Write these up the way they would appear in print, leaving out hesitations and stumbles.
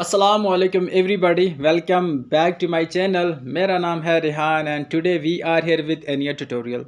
Assalamualaikum everybody, welcome back to my channel. मेरा नाम है Rihan and today we are here with a new tutorial.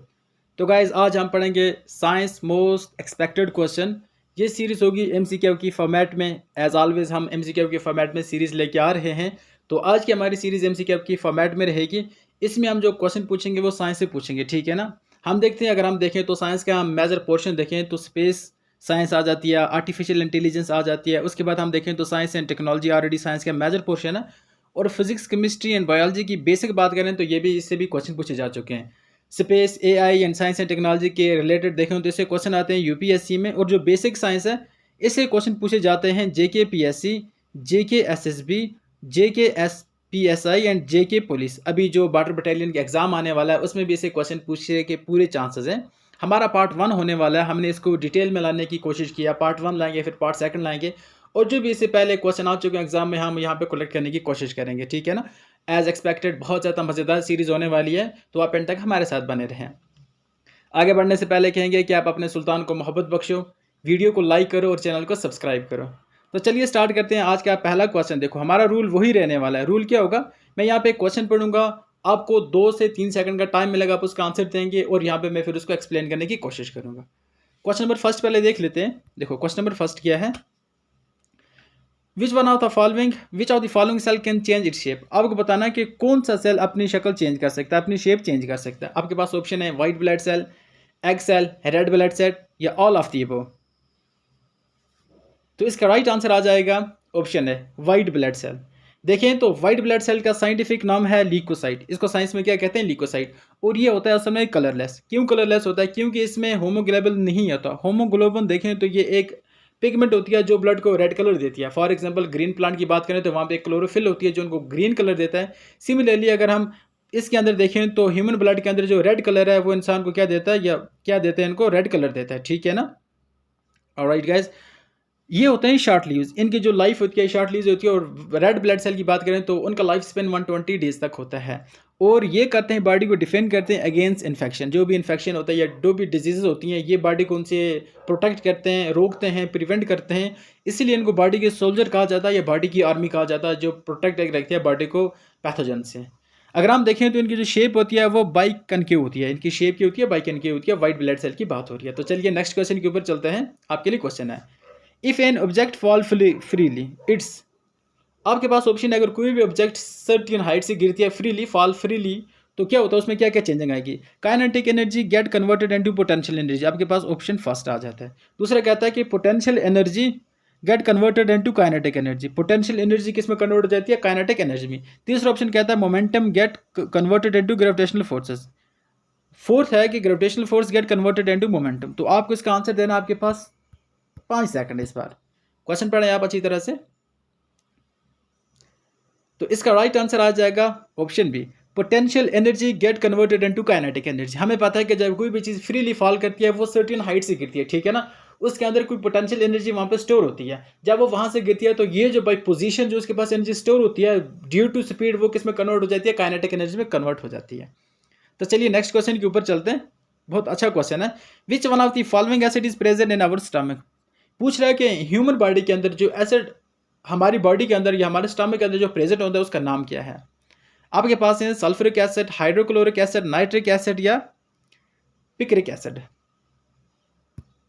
तो guys आज हम पढ़ेंगे साइंस मोस्ट एक्सपेक्टेड क्वेश्चन। ये सीरीज़ होगी एमसीक्यू की फॉर्मेट में। एज ऑलवेज हम एमसीक्यू के फॉर्मेट में सीरीज़ लेके आ रहे हैं। तो आज की हमारी सीरीज़ एमसीक्यू की फॉर्मेट में रहेगी। इसमें हम जो क्वेश्चन पूछेंगे वो साइंस से पूछेंगे, ठीक है ना। हम देखते हैं, अगर हम देखें तो साइंस का हम मेजर पोर्शन देखें तो स्पेस साइंस आ जाती है, आर्टिफिशियल इंटेलिजेंस आ जाती है। उसके बाद हम देखें तो science and technology already science का मेजर पोर्शन है। और फिजिक्स केमिस्ट्री एंड बायोलॉजी की बेसिक बात करें तो ये भी इससे भी क्वेश्चन पूछे जा चुके हैं। Space AI and science and technology के रिलेटेड देखें तो इससे क्वेश्चन आते हैं यूपीएससी में। और जो बेसिक साइंस है इससे क्वेश्चन पूछे जाते हैं JK PSC, JK SSB, JK SPSI and JK police. अभी जो बॉर्डर बटालियन का एग्जाम आने वाला है उसमें भी इसे क्वेश्चन पूछने के पूरे चांसेस हैं। हमारा पार्ट 1 होने वाला है, हमने इसको डिटेल में लाने की कोशिश किया। पार्ट 1 लाएंगे, फिर पार्ट 2 लाएंगे, और जो भी इससे पहले क्वेश्चन आ चुके हैं एग्जाम में हम यहाँ पे कलेक्ट करने की कोशिश करेंगे, ठीक है ना। एज एक्सपेक्टेड बहुत ज़्यादा मज़ेदार सीरीज़ होने वाली है, तो आप एंड तक हमारे साथ बने रहें। आगे बढ़ने से पहले कहेंगे कि आप अपने सुल्तान को मोहब्बत बख्शो, वीडियो को लाइक करो और चैनल को सब्सक्राइब करो। तो चलिए स्टार्ट करते हैं आज का पहला क्वेश्चन। देखो हमारा रूल वही रहने वाला है। रूल क्या होगा, मैं यहाँ पे क्वेश्चन पढ़ूंगा, आपको 2 से 3 सेकंड का टाइम मिलेगा, आप उसका आंसर देंगे और यहाँ पे मैं फिर उसको एक्सप्लेन करने की कोशिश करूंगा। क्वेश्चन नंबर फर्स्ट पहले देख लेते हैं। देखो क्वेश्चन नंबर फर्स्ट क्या है, which of the following cell can change its shape. आपको बताना है कि कौन सा सेल अपनी शक्ल चेंज कर सकता है, अपनी शेप चेंज कर सकता है। आपके पास ऑप्शन है white blood cell, egg cell, red blood cell या ऑल ऑफ द अबव। तो इसका राइट आंसर आ जाएगा ऑप्शन है व्हाइट ब्लड सेल। देखें तो व्हाइट ब्लड सेल का साइंटिफिक नाम है ल्यूकोसाइट। इसको साइंस में क्या कहते हैं, ल्यूकोसाइट। और ये होता है असल में कलरलेस। क्यों कलरलेस होता है, क्योंकि इसमें होमोग्लोबिन नहीं होता। होमोग्लोबिन देखें तो ये एक पिगमेंट होती है जो ब्लड को रेड कलर देती है। फॉर एग्जांपल ग्रीन प्लांट की बात करें तो वहाँ पे क्लोरोफिल होती है जो उनको ग्रीन कलर देता है। सिमिलरली अगर हम इसके अंदर देखें तो ह्यूमन ब्लड के अंदर जो रेड कलर है वो इंसान को क्या देता है, या क्या देते हैं इनको, रेड कलर देता है, ठीक है ना। ऑलराइट गाइस, ये होते हैं शॉर्ट लीव्स। इनकी जो लाइफ होती है शॉर्ट लीव्स होती है। और रेड ब्लड सेल की बात करें तो उनका लाइफ स्पेन 120 डेज तक होता है। और ये करते हैं, बॉडी को डिफेंड करते हैं अगेंस्ट इन्फेक्शन। जो भी इन्फेक्शन होता है या जो भी डिजीज़ होती हैं ये बॉडी को उनसे प्रोटेक्ट करते हैं, रोकते हैं, प्रिवेंट करते हैं। इसीलिए इनको बॉडी के सोल्जर कहा जाता है या बॉडी की आर्मी कहा जाता है, जो प्रोटेक्ट रखती है बॉडी को पैथोजन से। अगर हम देखें तो इनकी जो शेप होती है वो बाई कनकेव होती है। इनकी शेप की होती है बाई कनकेव होती है। व्हाइट ब्लड सेल की बात हो रही है। तो चलिए नेक्स्ट क्वेश्चन के ऊपर चलते हैं। आपके लिए क्वेश्चन है, if an object fall freely it's. आपके पास ऑप्शन है, अगर कोई भी ऑब्जेक्ट सर्टेन हाइट से गिरती है फ्रीली, फॉल फ्रीली, तो क्या होता है, उसमें क्या क्या चेंजिंग आएगी। Kinetic energy get converted into potential energy. आपके पास ऑप्शन फर्स्ट आ जाता है। दूसरा कहता है कि potential energy get converted into kinetic energy. Potential energy किस में कन्वर्ट हो जाती है, काइनेटिक एनर्जी में। तीसरा ऑप्शन कहता है momentum gate converted into gravitational forces. Fourth है कि gravitational force gate converted into momentum. तो आपको इसका आंसर देना, आपके पास 5 सेकंड। इस बार क्वेश्चन पढ़ें आप अच्छी तरह से। तो इसका राइट आंसर आ जाएगा option B, potential energy get converted into kinetic energy. हमें पता है कि जब कोई भी चीज़ फ्रीली फॉल करती है वो सर्टेन हाइट से गिरती है, ठीक है ना। उसके अंदर कोई पोटेंशियल एनर्जी वहाँ पे स्टोर होती है। जब वो वहाँ से गिरती है तो ये जो बाई पोजीशन जो उसके पास एनर्जी स्टोर होती है ड्यू टू स्पीड, वो किस में कन्वर्ट हो जाती है, काइनेटिक एनर्जी में कन्वर्ट हो जाती है। तो चलिए नेक्स्ट क्वेश्चन के ऊपर चलते हैं। बहुत अच्छा क्वेश्चन है। Which one of the following acid is present in our stomach. पूछ रहा है कि ह्यूमन बॉडी के अंदर जो एसिड हमारी बॉडी के अंदर या हमारे स्टमक के अंदर जो प्रेजेंट होता है उसका नाम क्या है। आपके पास है sulphuric acid, hydrochloric acid, nitric acid या पिक्रिक एसिड।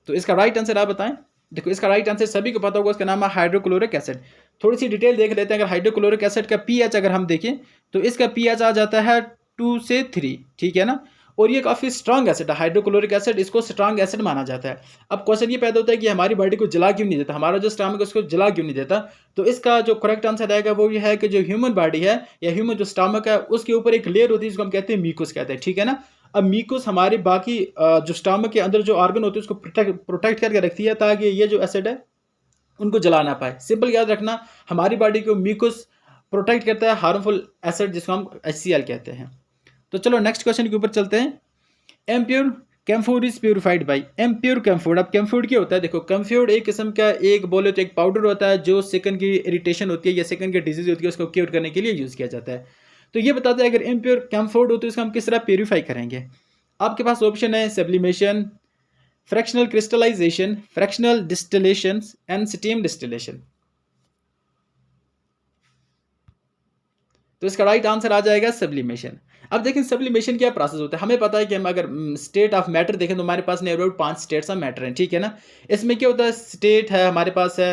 तो इसका राइट आंसर आप बताएं। देखो इसका राइट आंसर सभी को पता होगा, उसका नाम है हाइड्रोक्लोरिक एसिड। थोड़ी सी डिटेल देख लेते हैं। अगर हाइड्रोक्लोरिक एसिड का पीएच अगर हम देखें तो इसका पीएच आ जाता है 2 से 3, ठीक है ना। और ये काफ़ी स्ट्रांग एसिड है हाइड्रोक्लोरिक एसिड, इसको स्ट्रांग एसिड माना जाता है। अब क्वेश्चन ये पैदा होता है कि हमारी बॉडी को जला क्यों नहीं देता, हमारा जो स्टमक है उसको जला क्यों नहीं देता। तो इसका जो करेक्ट आंसर आएगा वो ये है कि जो ह्यूमन बॉडी है या ह्यूमन जो स्टमक है उसके ऊपर एक लेयर होती है जिसको हम कहते हैं म्यूकस कहते हैं, ठीक है ना। अब म्यूकस हमारे बाकी जो स्टमक के अंदर जो ऑर्गन होते हैं उसको प्रोटेक्ट करके रखती है ताकि ये जो एसिड है उनको जला ना पाए। सिंपल याद रखना, हमारी बॉडी को म्यूकस प्रोटेक्ट करता है हार्मफुल एसिड जिसको हम HCl कहते हैं। तो चलो नेक्स्ट क्वेश्चन के ऊपर चलते हैं। एम्प्योर camphor is purified by. एम्प्योर camphor, अब कैम्फोर क्या होता है। देखो कैम्फोर एक किस्म का एक बोले तो एक पाउडर होता है जो सेकंड की इरिटेशन होती है या सेकंड की डिजीज होती है उसको क्योर करने के लिए यूज़ किया जाता है। तो ये बताते हैं अगर इम्प्योर कैम्फोर हो तो इसको हम किस तरह प्योरीफाई करेंगे। आपके पास ऑप्शन है sublimation, fractional crystallization, fractional distillation and steam distillation. तो इसका राइट आंसर आ जाएगा सब्लिमेशन। अब देखें सब्लिमेशन क्या प्रोसेस होता है। हमें पता है कि हम अगर स्टेट ऑफ मैटर देखें तो हमारे पास near about 5 states of matter हैं, ठीक है ना। इसमें क्या होता है, स्टेट है हमारे पास है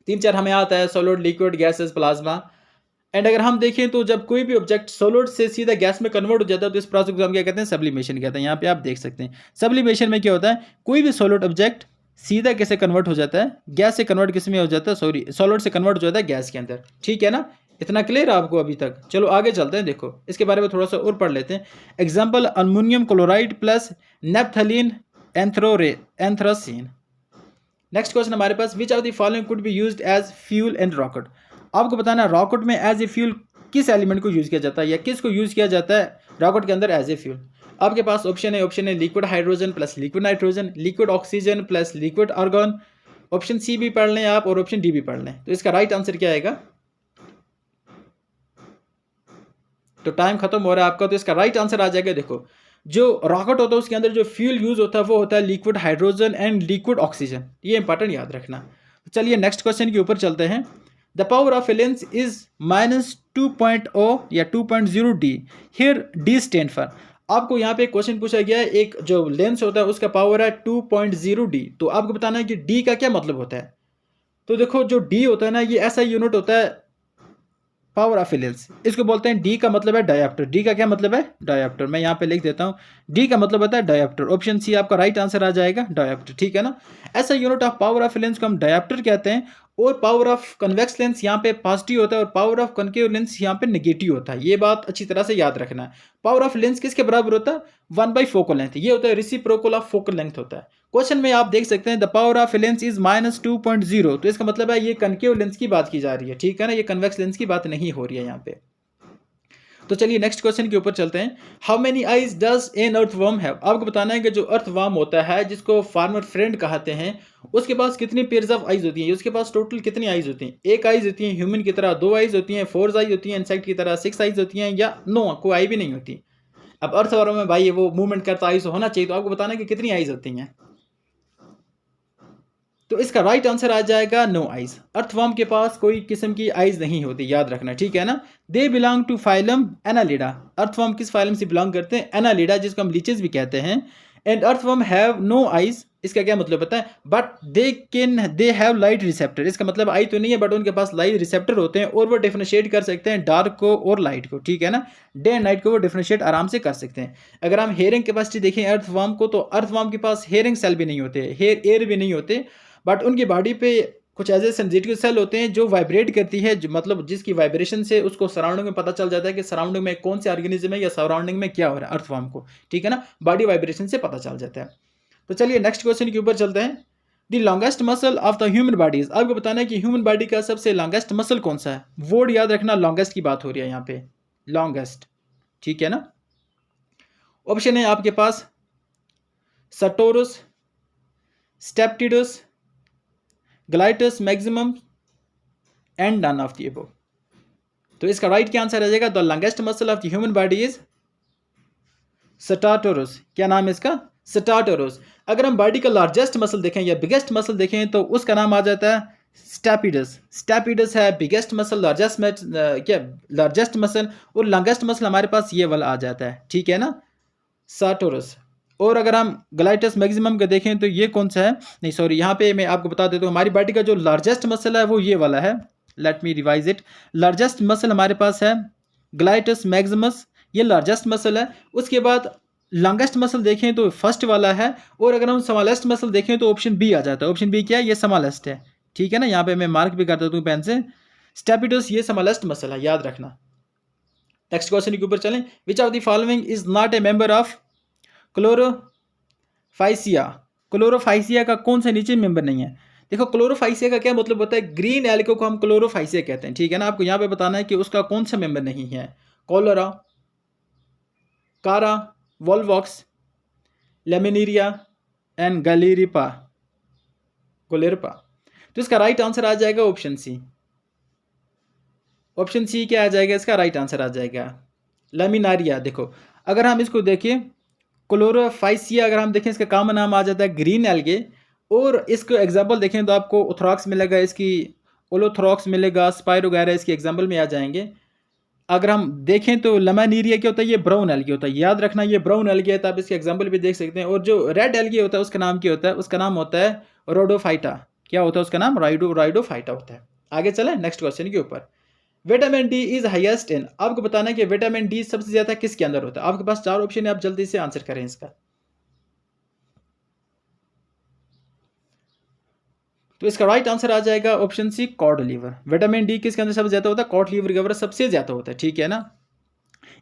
3-4 हमें आता है, solid, liquid, gases, plasma. And अगर हम देखें तो जब कोई भी ऑब्जेक्ट सॉलिड से सीधा गैस में कन्वर्ट हो जाता है तो इस प्रोसेस को हम क्या कहते हैं, सब्लिमेशन कहते हैं। यहाँ पे आप देख सकते हैं सब्लिमेशन में क्या होता है, कोई भी सॉलिड ऑब्जेक्ट सीधा कैसे कन्वर्ट हो जाता है, गैस से कन्वर्ट किस में हो जाता है, सॉरी सॉलिड से कन्वर्ट हो जाता है गैस के अंदर, ठीक है ना। इतना क्लियर है आपको अभी तक। चलो आगे चलते हैं, देखो इसके बारे में थोड़ा सा और पढ़ लेते हैं। Example ammonium chloride plus naphthalene anthracene. Next question हमारे पास, which of the following could be used as fuel in rocket. आपको बताना है रॉकेट में एज ए फ्यूल किस एलिमेंट को यूज़ किया जाता है या किस को यूज़ किया जाता है रॉकेट के अंदर एज ए फ्यूल। आपके पास ऑप्शन है liquid hydrogen plus liquid nitrogen, liquid oxygen plus liquid argon. Option C भी पढ़ लें आप और ऑप्शन डी भी पढ़ लें। तो इसका राइट आंसर क्या आएगा। तो टाइम खत्म हो रहा है आपका। तो इसका राइट आंसर आ जाएगा, देखो जो रॉकेट होता है उसके अंदर जो फ्यूल यूज होता है वो होता है liquid hydrogen and liquid oxygen. ये इंपॉर्टेंट याद रखना। तो चलिए नेक्स्ट क्वेश्चन के ऊपर चलते हैं। The power of a lens is -2.0 या 2.0 D. Here D stand for. आपको यहाँ पे क्वेश्चन पूछा गया है, एक जो लेंस होता है उसका पावर है 2.0 डी। तो आपको बताना है कि डी का क्या मतलब होता है। तो देखो जो डी होता है ना, ये ऐसा यूनिट होता है पावर ऑफ ए लेंस। इसको बोलते हैं डी का मतलब है डायोप्टर। डी का क्या मतलब है, डायोप्टर। मैं यहाँ पे लिख देता हूँ, डी का मतलब होता है डायोप्टर। ऑप्शन सी आपका राइट आंसर आ जाएगा, डायोप्टर, ठीक है ना। ऐसा unit of power of a lens को हम डायोप्टर कहते हैं। और पावर ऑफ कन्वेक्स लेंस यहाँ पे पॉजिटिव होता है और पावर ऑफ कनकेव लेंस यहाँ पे नेगेटिव होता है। ये बात अच्छी तरह से याद रखना है। पावर ऑफ लेंस किसके बराबर होता है, 1/4 फोकल लेंथ। ये होता है रेसिप्रोकल ऑफ फोकल लेंथ होता है। क्वेश्चन में आप देख सकते हैं the power of lens is -2.0। तो इसका मतलब है ये कनकेव लेंस की बात की जा रही है, ठीक है ना, ये कन्वेक्स लेंस की बात नहीं हो रही है यहाँ पे। तो चलिए नेक्स्ट क्वेश्चन के ऊपर चलते हैं। How many eyes does N earthworm have. आपको बताना है कि जो अर्थवर्म होता है जिसको फार्मर फ्रेंड कहते हैं, उसके पास कितनी पेयर्स ऑफ आईज होती हैं, उसके पास टोटल कितनी आईज होती हैं। एक आईज होती है ह्यूमन की तरह, 2 आईज होती हैं, 4 आईज होती हैं इंसेक्ट की तरह, 6 आईज होती हैं, या नो कोई आई भी नहीं होती। अब अर्थवर्म में भाई वो मूवमेंट करता आईज होना चाहिए, तो आपको बताना है कि कितनी आईज होती हैं। तो इसका राइट आंसर आ जाएगा नो आइज। अर्थवर्म के पास कोई किस्म की आइज नहीं होती, याद रखना, ठीक है ना। They belong to phylum annelida. Earthworm किस फाइलम से बिलोंग करते हैं, एनालिडा, जिसको हम लीचेस भी कहते हैं। And earthworm have no eyes. इसका क्या मतलब पता है, but they have light receptor. इसका मतलब आई तो नहीं है बट उनके पास लाइट रिसेप्टर होते हैं और वो डिफरेंशिएट कर सकते हैं डार्क को और लाइट को, ठीक है ना। डे एंड नाइट को वो डिफरेंशिएट आराम से कर सकते हैं। अगर हम हेयरिंग कैपेसिटी देखें अर्थवर्म को, तो अर्थवर्म के पास हेयरिंग सेल भी नहीं होते, हेयर एयर भी नहीं होते, बट उनकी बॉडी पे कुछ ऐसे सेंसिटिव सेल होते हैं जो वाइब्रेट करती है, जो मतलब जिसकी वाइब्रेशन से उसको सराउंडिंग में पता चल जाता है कि सराउंडिंग में कौन से ऑर्गेनिज्म है या सराउंडिंग में क्या हो रहा है अर्थवर्म को, ठीक है ना। बॉडी वाइब्रेशन से पता चल जाता है। तो चलिए नेक्स्ट क्वेश्चन के ऊपर चलते हैं। The longest muscle of the human bodies. आपको बताना है कि ह्यूमन बॉडी का सबसे लॉन्गेस्ट मसल कौन सा है। वर्ड याद रखना, लॉन्गेस्ट की बात हो रही है यहाँ पे, लॉन्गेस्ट, ठीक है ना। ऑप्शन है आपके पास sartorius, stapedius, gluteus maximum and none of the above. तो इसका राइट क्या आंसर आ जाएगा, the longest muscle of the human body is sartorius. क्या नाम है इसका, स्टार्टोरस। अगर हम बॉडी का लार्जेस्ट मसल देखें या बिगेस्ट मसल देखें तो उसका नाम आ जाता है स्टैपिडस। स्टैपिडस है बिगेस्ट मसल, लार्जेस्ट मसल, और लॉन्गेस्ट मसल हमारे पास ये वाला आ जाता है, ठीक है ना, सार्टोरस। और अगर हम ग्लाइटस मैक्सिमम का देखें तो ये कौन सा है, नहीं सॉरी, यहाँ पे मैं आपको बता देता हूँ हमारी बॉडी का जो लार्जेस्ट मसल है वो ये वाला है। Let me revise it. Largest muscle हमारे पास है ग्लाइटस मैक्सिमस, ये लार्जेस्ट मसल है। उसके बाद लॉन्गेस्ट मसल देखें तो फर्स्ट वाला है, और अगर हम स्मॉलेस्ट मसल देखें तो ऑप्शन बी आ जाता है। ऑप्शन बी क्या है, ये स्मॉलेस्ट है, ठीक है ना। यहाँ पे मैं मार्क भी कर देता हूँ पेन से, स्टेपिडस ये स्मॉलेस्ट मसल है, याद रखना। नेक्स्ट क्वेश्चन के ऊपर चलें। Which of the following is not a member of chlorophyceae. Chlorophyceae का कौन सा नीचे मेंबर नहीं है। देखो क्लोरोफाइसिया का क्या मतलब होता है, ग्रीन एल्गे को हम क्लोरोफाइसिया कहते हैं, ठीक है ना। आपको यहाँ पे बताना है कि उसका कौन सा मेंबर नहीं है। कॉलोरा, कारा, वोल्वॉक्स, लेमिनीरिया एंड गोलेरपा। तो इसका राइट आंसर आ जाएगा ऑप्शन सी। ऑप्शन सी क्या आ जाएगा, इसका राइट आंसर आ जाएगा लेमिनारिया। देखो अगर हम इसको देखें क्लोरोफाइसिया, अगर हम देखें इसका कॉमन नाम आ जाता है ग्रीन एल्गे, और इसको एग्जाम्पल देखें तो आपको ओथ्रॉक्स मिलेगा, इसकी ओलोथ्रॉक्स मिलेगा, स्पाइरो वगैरह इसके एग्जाम्पल में आ जाएंगे। अगर हम देखें तो लैमिनेरिया क्या होता है, ये ब्राउन एल्गी होता है, याद रखना ये ब्राउन एल्गी है, तो आप इसके एग्जाम्पल भी देख सकते हैं। और जो रेड एल्गी होता है उसका नाम क्या होता है, उसका नाम होता है रोडोफाइटा। क्या होता है उसका नाम, राइडोफाइटा होता है। आगे चलें नेक्स्ट क्वेश्चन के ऊपर। Vitamin D is highest in, आपको बताना है कि विटामिन डी सबसे ज्यादा किसके अंदर होता है। आपके पास 4 ऑप्शन है, आप जल्दी से आंसर करें इसका। तो इसका राइट आंसर आ जाएगा option C, cod liver. Vitamin D किसके अंदर सबसे ज्यादा होता है, कॉड लीवर के अंदर सबसे ज्यादा होता है, ठीक है ना।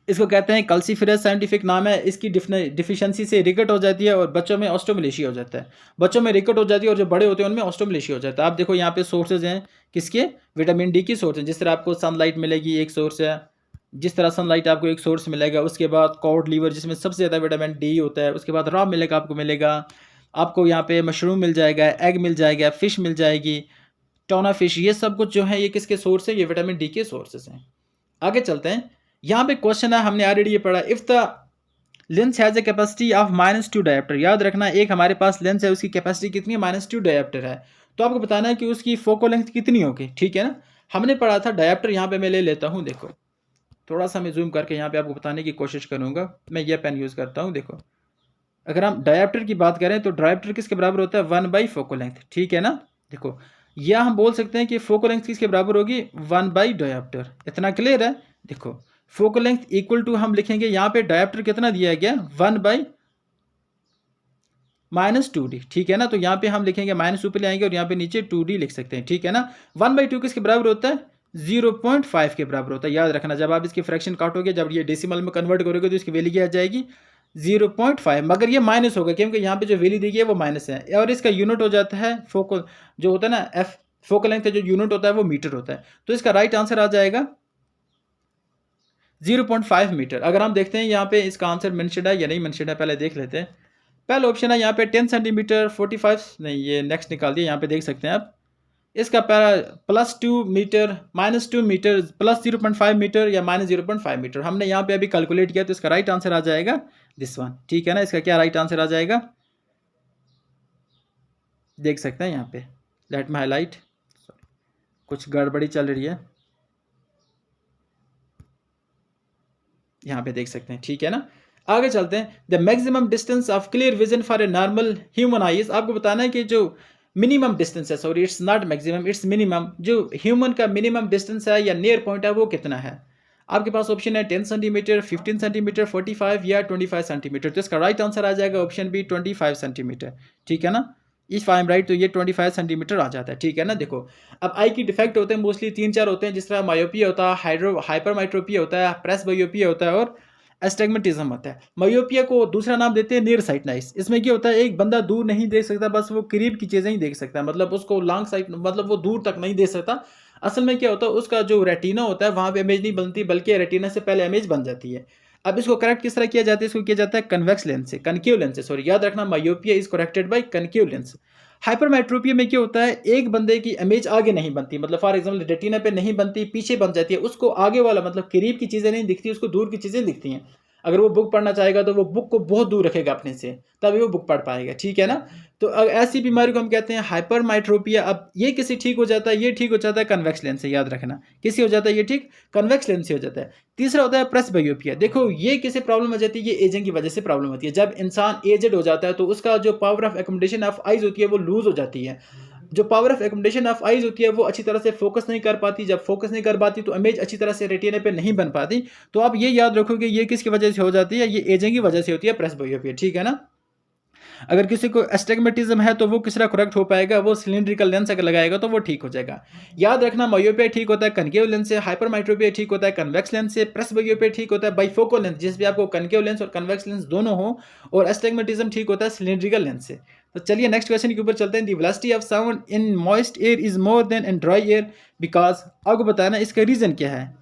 इसको कहते हैं कल्सीफेरस, साइंटिफिक नाम है। इसकी डिफिशियंसी से रिकट हो जाती है और बच्चों में ऑस्टोमलेशिया हो जाता है। बच्चों में रिकट हो जाती है और जो बड़े होते हैं उनमें ऑस्टोमलेशिया हो जाता है। आप देखो यहाँ पे सोर्सेज हैं किसके, विटामिन डी की सोर्स है। जिस तरह आपको सनलाइट मिलेगी एक सोर्स है, जिस तरह सनलाइट आपको एक सोर्स मिलेगा, उसके बाद कॉड लीवर जिसमें सबसे ज़्यादा विटामिन डी होता है, उसके बाद रॉ मिलेगा आपको मिलेगा, आपको यहाँ पे मशरूम मिल जाएगा, एग मिल जाएगा, फिश मिल जाएगी, टोना फिश, ये सब कुछ जो है ये किसके सोर्स है, ये विटामिन डी के सोर्सेज हैं। आगे चलते हैं। यहाँ पे क्वेश्चन है, हमने ऑलरेडी ये पढ़ा, if the lens has a capacity of -2 dioptre. याद रखना एक हमारे पास लेंस है, उसकी कैपेसिटी कितनी है, -2 डायोप्टर है। तो आपको बताना है कि उसकी फोकल लेंथ कितनी होगी, ठीक है ना। हमने पढ़ा था डायोप्टर, यहाँ पे मैं ले लेता हूँ, देखो थोड़ा सा मैं जूम करके यहाँ पे आपको बताने की कोशिश करूँगा। मैं ये पेन यूज़ करता हूँ। देखो अगर हम डायोप्टर की बात करें तो डायोप्टर किसके बराबर होता है, 1 फोकल लेंथ, ठीक है ना। देखो या हम बोल सकते हैं कि फोकल लेंथ किसके बराबर होगी, 1 डायोप्टर। इतना क्लियर है। देखो फोकल लेंथ इक्वल टू हम लिखेंगे यहाँ पे डायोप्टर कितना दिया गया, 1/-2d, ठीक है ना। तो यहाँ पे हम लिखेंगे माइनस ऊपर ले आएंगे और यहाँ पे नीचे 2d लिख सकते हैं, ठीक है ना। 1/2 किसके बराबर होता है, 0.5 के बराबर होता है। याद रखना जब आप इसकी फ्रैक्शन काटोगे, जब ये डेसिमल में कन्वर्ट करोगे तो इसकी वैल्यू क्या आ जाएगी, 0.5, मगर ये माइनस होगा क्योंकि यहाँ पे जो वैल्यू दी गई है वो माइनस है। और इसका यूनिट हो जाता है फोकल, जो होता है ना एफ, फोकल लेंथ का जो यूनिट होता है वो मीटर होता है। तो इसका राइट आंसर आ जाएगा 0.5 मीटर। अगर हम देखते हैं यहाँ पे इसका आंसर मेंशन्ड है या नहीं मेंशन्ड है, पहले देख लेते हैं। पहला ऑप्शन है यहाँ पे 10 सेंटीमीटर, 45 नहीं, ये नेक्स्ट निकाल दिया, यहाँ पे देख सकते हैं आप। इसका +2 मीटर, -2 मीटर, +0.5 मीटर या -0.5 मीटर हमने यहाँ पे अभी कैलकुलेट किया। तो इसका राइट आंसर आ जाएगा दिस वन, ठीक है ना। इसका क्या राइट आंसर आ जाएगा, देख सकते हैं यहाँ पे, लेट मी हाईलाइट, कुछ गड़बड़ी चल रही है, यहाँ पे देख सकते हैं, ठीक है ना। आगे चलते हैं। The maximum distance of clear vision for a normal human eyes, आपको बताना है कि जो मिनिमम डिस्टेंस है, sorry it's not maximum it's minimum, जो ह्यूमन का मिनिमम डिस्टेंस है या नियर पॉइंट है वो कितना है। आपके पास ऑप्शन है 10 सेंटीमीटर, 15 सेंटीमीटर, 45 या 25 सेंटीमीटर। तो इसका राइट आंसर आ जाएगा ऑप्शन बी, 25 सेंटीमीटर, ठीक है ना। इफ आई एम राइट तो ये 25 सेंटीमीटर आ जाता है, ठीक है ना। देखो अब आई की डिफेक्ट होते हैं मोस्टली 3-4 होते हैं, जिस तरह मायोपिया होता है, हाइपरमाइट्रोपिया होता है, प्रेसबायोपिया होता है और एस्टिग्मेटिज्म होता है। मायोपिया को दूसरा नाम देते हैं नियर साइटनेस। इसमें क्या होता है, एक बंदा दूर नहीं देख सकता, बस वो करीब की चीज़ें ही देख सकता है, मतलब उसको लॉन्ग साइट, मतलब वो दूर तक नहीं देख सकता। असल में क्या होता है, उसका जो रेटिना होता है वहाँ पे इमेज नहीं बनती, बल्कि रेटिना से पहले इमेज बन जाती है। अब इसको करेक्ट किस तरह किया जाता है, इसको किया जाता है कन्वेक्स लेंस से, कनकेव लेंस से, सॉरी याद रखना myopia is corrected bye concave lens. Hypermetropia में क्या होता है, एक बंदे की इमेज आगे नहीं बनती, मतलब फॉर एग्जांपल रेटिना पे नहीं बनती, पीछे बन जाती है, उसको आगे वाला मतलब करीब की चीज़ें नहीं दिखती, उसको दूर की चीज़ें दिखती हैं। अगर वो बुक पढ़ना चाहेगा तो वो बुक को बहुत दूर रखेगा अपने से, तभी वो बुक पढ़ पाएगा, ठीक है ना। तो ऐसी बीमारी को हम कहते हैं हाइपरमेट्रोपिया। अब ये किसी ठीक हो जाता है, ये ठीक हो जाता है कन्वेक्स लेंस से, याद रखना किसी हो जाता है ये ठीक, कन्वेक्स लेंस से हो जाता है। तीसरा होता है प्रेसबायोपिया। देखो ये किसी प्रॉब्लम हो जाती है, ये एजिंग की वजह से प्रॉब्लम होती है। जब इंसान एजेड हो जाता है तो उसका जो power of accommodation of eyes होती है वो लूज हो जाती है। जो power of accommodation of eyes होती है वो अच्छी तरह से फोकस नहीं कर पाती, जब फोकस नहीं कर पाती तो इमेज अच्छी तरह से रेटिना पे नहीं बन पाती। तो आप ये याद रखो कि ये किसकी वजह से हो जाती है, ये एजिंग की वजह से होती है प्रेसबायोपिया, ठीक है ना। अगर किसी को एस्टिग्मेटिज्म है तो वो किस तरह करेक्ट हो पाएगा, वो सिलिंड्रिकल लेंस अगर लगाएगा तो वो ठीक हो जाएगा। याद रखना मायोपिया ठीक होता है कनकेव लेंस से, हाइपरमेट्रोपिया ठीक होता है कन्वेक्स लेंस से, प्रेसबायोपिया ठीक होता है बाइफोकल लेंस जिसमें आपको कनकेव लेंस और कन्वेक्स लेंस दोनों हो, और एस्टिग्मेटिज्म ठीक होता है सिलिंड्रिकल लेंस से। तो चलिए नेक्स्ट क्वेश्चन के ऊपर चलते हैं। The velocity of sound in moist air is more then in dry air because, आपको बताना इसका रीजन क्या है।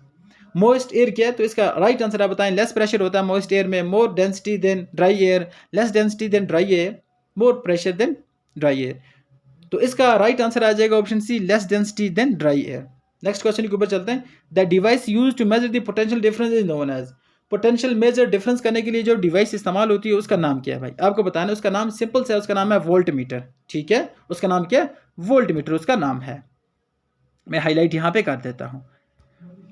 मोस्ट एयर क्या है, तो इसका राइट आंसर आप बताएं। लेस प्रेशर होता है मोस्ट एयर में, more density than dry air, less density than dry air, more pressure than dry air. तो इसका राइट आंसर आ जाएगा option C, less density than dry air. Next question के ऊपर चलते हैं। The device use to measure the potential difference is known as, potential measure difference करने के लिए जो डिवाइस इस्तेमाल होती है उसका नाम क्या है भाई, आपको बताना है। उसका नाम सिंपल से है, उसका नाम है वोल्ट मीटर, ठीक है। उसका नाम क्या है, वोल्ट मीटर उसका नाम है। मैं हाईलाइट यहाँ पे कर देता हूँ।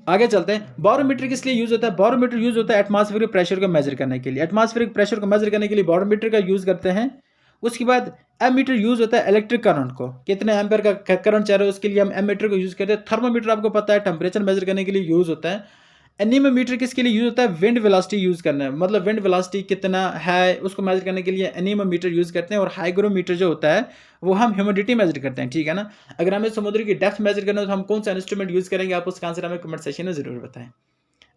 आगे चलते हैं। बैरोमीटर किस लिए यूज़ होता है? बैरोमीटर यूज़ होता है एटमॉस्फेरिक प्रेशर को मेजर करने के लिए। एटमॉस्फेरिक प्रेशर को मेजर करने के लिए बैरोमीटर का यूज़ करते हैं। उसके बाद एमीटर यूज़ होता है इलेक्ट्रिक करंट को, कितने एम्पेयर का करंट चल रहा है उसके लिए हम एमीटर को यूज़ करते हैं। थर्मामीटर आपको पता है टेम्परेचर मेजर करने के लिए यूज़ होता है। एनीमोमीटर किसके लिए यूज़ होता है? विंड वेलोसिटी यूज़ करना है, मतलब विंड वेलोसिटी कितना है उसको मेजर करने के लिए एनीमोमीटर यूज़ करते हैं। और हाइग्रोमीटर जो होता है वो हम ह्यूमिडिटी मेजर करते हैं, ठीक है ना। अगर हमें समुद्र की डेप्थ मेजर करना है तो हम कौन सा इंस्ट्रूमेंट यूज़ करेंगे, आप उसका आंसर हमें कमेंट सेक्शन में ज़रूर बताएं।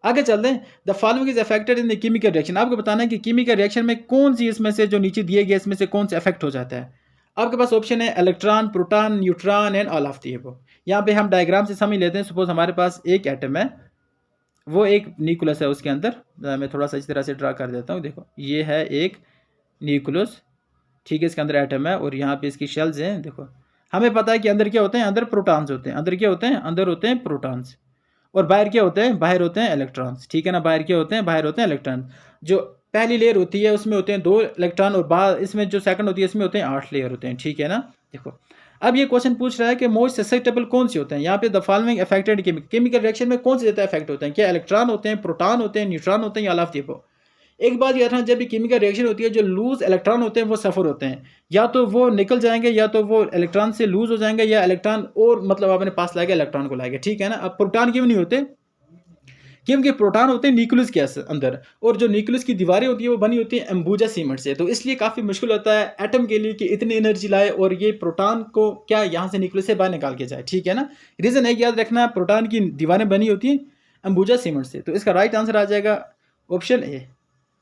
आगे चलते हैं। The following is affected in the chemical reaction. आपको बताना है कि केमिकल रिएक्शन में कौन सी इसमें से जो नीचे दिए गए इसमें से कौन सा इफेक्ट हो जाता है। आपके पास ऑप्शन है electron, proton, neutron and all of the above. यहाँ पे हम डायग्राम से समझ लेते हैं। सपोज हमारे पास एक एटम है, वो एक न्यूक्लियस है, उसके अंदर मैं थोड़ा सा इस तरह से ड्रा कर देता हूँ। देखो ये है एक न्यूक्लियस, ठीक है, इसके अंदर एटम है और यहाँ पे इसकी शेल्स हैं। देखो हमें पता है कि अंदर क्या होते हैं, अंदर प्रोटॉन्स होते हैं। अंदर क्या होते हैं, अंदर होते हैं प्रोटॉन्स। और बाहर क्या होते हैं, बाहर होते हैं इलेक्ट्रॉन्स, ठीक है ना। बाहर क्या होते हैं, बाहर होते हैं इलेक्ट्रॉन। जो पहली लेयर होती है उसमें होते हैं 2 इलेक्ट्रॉन और बाहर इसमें जो सेकंड होती है इसमें होते हैं 8 लेयर होते हैं, ठीक है ना। देखो अब ये क्वेश्चन पूछ रहा है कि मोस्ट ससेप्टेबल कौन से होते हैं। यहाँ पे the following affected chemical reaction में कौन से ज़्यादा इफेक्ट होते हैं? क्या इलेक्ट्रॉन होते हैं, प्रोटॉन होते हैं, न्यूट्रॉन होते हैं या ऑल ऑफ द अबव। एक बात याद रखना, जब भी केमिकल रिएक्शन होती है जो लूज इलेक्ट्रॉन होते हैं वो सफ़र होते हैं, या तो वो निकल जाएंगे या तो वो इलेक्ट्रॉन से लूज हो जाएंगे या इलेक्ट्रॉन और मतलब अपने पास लाएगा इलेक्ट्रॉन को लाएगा, ठीक है ना। अब प्रोटॉन क्यों नहीं होते, क्योंकि प्रोटॉन होते हैं न्यूक्लियस के अंदर और जो न्यूक्लियस की दीवारें होती है वो बनी होती है एम्बुजा सीमेंट से। तो इसलिए काफ़ी मुश्किल होता है एटम के लिए कि इतनी एनर्जी लाए और ये प्रोटॉन को क्या यहाँ से न्यूक्लियस से बाहर निकाल के जाए, ठीक है ना। रीज़न एक याद रखना, प्रोटॉन की दीवारें बनी होती हैं एम्बुजा सीमेंट से। तो इसका राइट आंसर आ जाएगा ऑप्शन ए,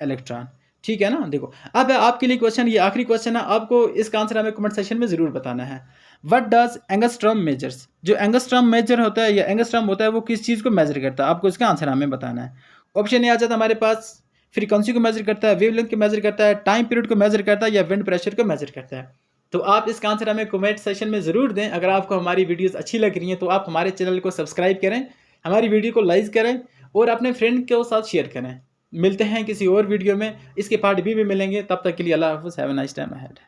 इलेक्ट्रॉन, ठीक है ना। देखो अब आपके लिए क्वेश्चन, ये आखिरी क्वेश्चन है, आपको इसका आंसर हमें कमेंट सेक्शन में ज़रूर बताना है। What does angstrom measures. जो एंगस्ट्रॉम मेजर होता है या एंगस्ट्रॉम होता है वो किस चीज़ को मेजर करता है, आपको इसका आंसर हमें बताना है। ऑप्शन ए आ जाता है हमारे पास, फ्रीक्वेंसी को मेजर करता है, वेवलेंथ को मेजर करता है, टाइम पीरियड को मेजर करता है या विंड प्रेशर को मेजर करता है। तो आप इसका आंसर हमें कमेंट सेक्शन में ज़रूर दें। अगर आपको हमारी वीडियोस अच्छी लग रही हैं तो आप हमारे चैनल को सब्सक्राइब करें, हमारी वीडियो को लाइक करें और अपने फ्रेंड के साथ शेयर करें। मिलते हैं किसी और वीडियो में, इसके पार्ट भी मिलेंगे। तब तक के लिए अल्लाह हाफ़िज़, have a nice time ahead.